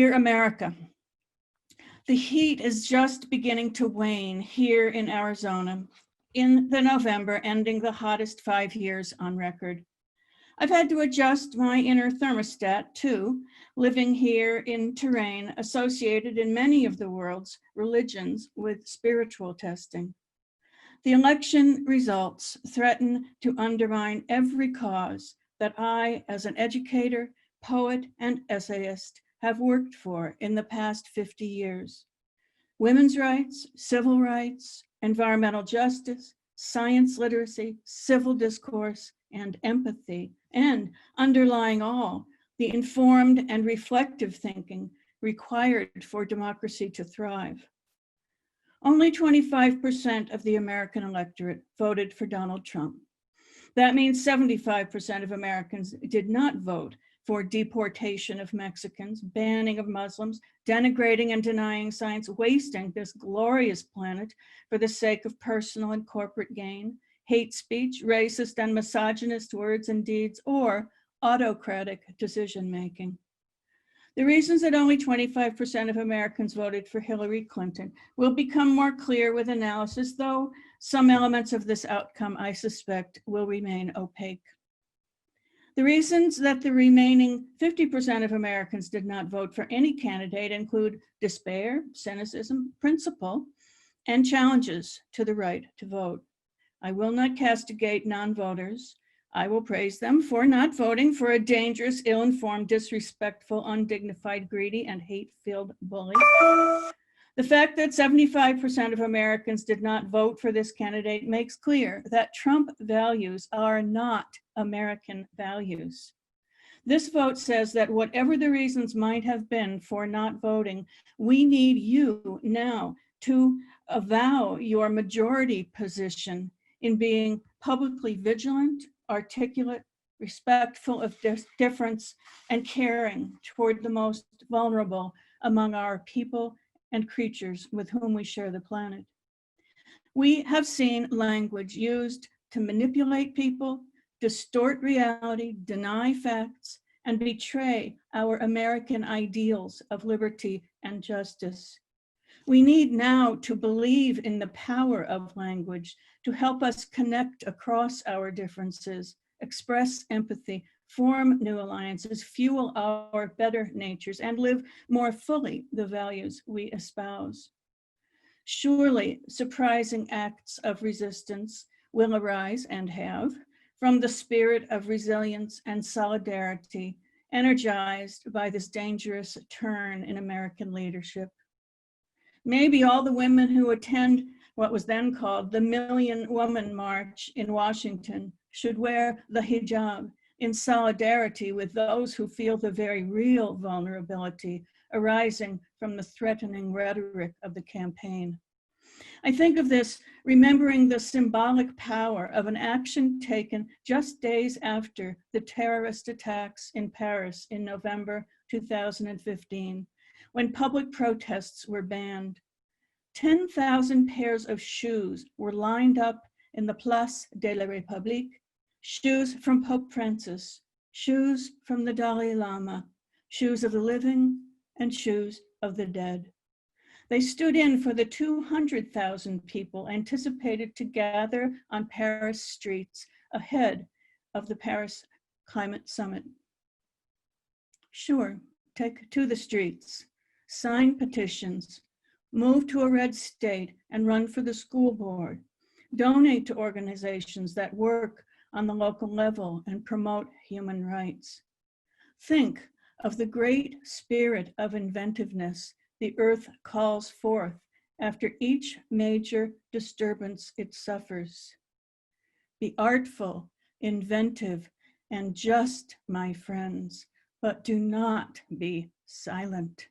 Dear America, the heat is just beginning to wane here in Arizona in the November, ending the hottest 5 years on record. I've had to adjust my inner thermostat too, living here in terrain associated in many of the world's religions with spiritual testing. The election results threaten to undermine every cause that I, as an educator, poet, and essayist, have worked for in the past 50 years. Women's rights, civil rights, environmental justice, science literacy, civil discourse, and empathy, and underlying all, the informed and reflective thinking required for democracy to thrive. Only 25% of the American electorate voted for Donald Trump. That means 75% of Americans did not vote for deportation of Mexicans, banning of Muslims, denigrating and denying science, wasting this glorious planet for the sake of personal and corporate gain, hate speech, racist and misogynist words and deeds, or autocratic decision-making. The reasons that only 25% of Americans voted for Hillary Clinton will become more clear with analysis, though some elements of this outcome, I suspect, will remain opaque. The reasons that the remaining 50% of Americans did not vote for any candidate include despair, cynicism, principle, and challenges to the right to vote. I will not castigate non-voters. I will praise them for not voting for a dangerous, ill-informed, disrespectful, undignified, greedy, and hate-filled bully. The fact that 75% of Americans did not vote for this candidate makes clear that Trump values are not American values. This vote says that whatever the reasons might have been for not voting, we need you now to avow your majority position in being publicly vigilant, articulate, respectful of difference, and caring toward the most vulnerable among our people and creatures with whom we share the planet. We have seen language used to manipulate people, distort reality, deny facts, and betray our American ideals of liberty and justice. We need now to believe in the power of language to help us connect across our differences, express empathy, form new alliances, fuel our better natures, and live more fully the values we espouse. Surely, surprising acts of resistance will arise, and have, from the spirit of resilience and solidarity energized by this dangerous turn in American leadership. Maybe all the women who attend what was then called the Million Woman March in Washington should wear the hijab in solidarity with those who feel the very real vulnerability arising from the threatening rhetoric of the campaign. I think of this remembering the symbolic power of an action taken just days after the terrorist attacks in Paris in November 2015, when public protests were banned. 10,000 pairs of shoes were lined up in the Place de la République, shoes from Pope Francis, shoes from the Dalai Lama, shoes of the living and shoes of the dead. They stood in for the 200,000 people anticipated to gather on Paris streets ahead of the Paris Climate Summit. Sure, take to the streets, sign petitions, move to a red state and run for the school board, donate to organizations that work on the local level and promote human rights. Think of the great spirit of inventiveness the earth calls forth after each major disturbance it suffers. Be artful, inventive, and just, my friends, but do not be silent.